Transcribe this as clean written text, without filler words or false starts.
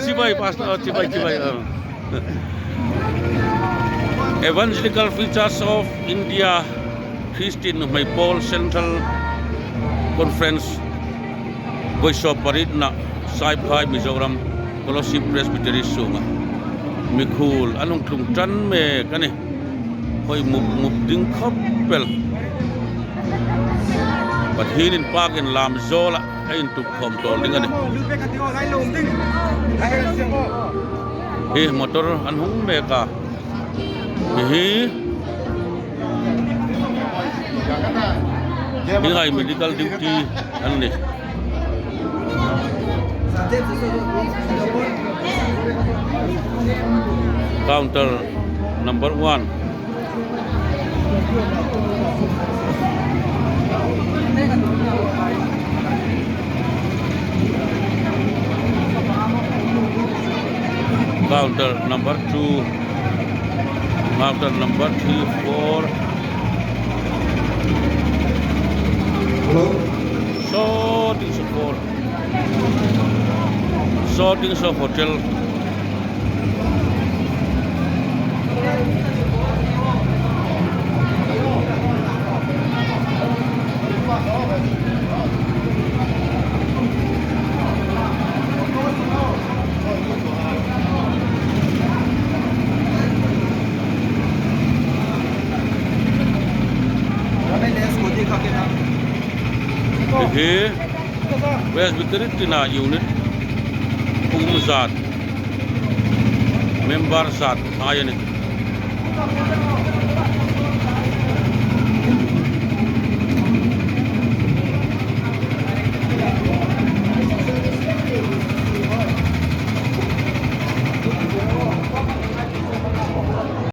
Sibay, Pastor, Sibay. Evangelical Free Church of India Christian May Paul Central Conference Voice of Paridna Saipai Mizoram Colossi Presbytery Sunga Mikul anong klungtan me kani hoy mubding kapel pathinin pagin lam zola ayin tu khom tol ding ani motor anhung me ka Hingai medical duty anni counter number 1 counter number 2 counter number 3 4 sorting of hotel Presbytery tina unit Umzat member zat ayan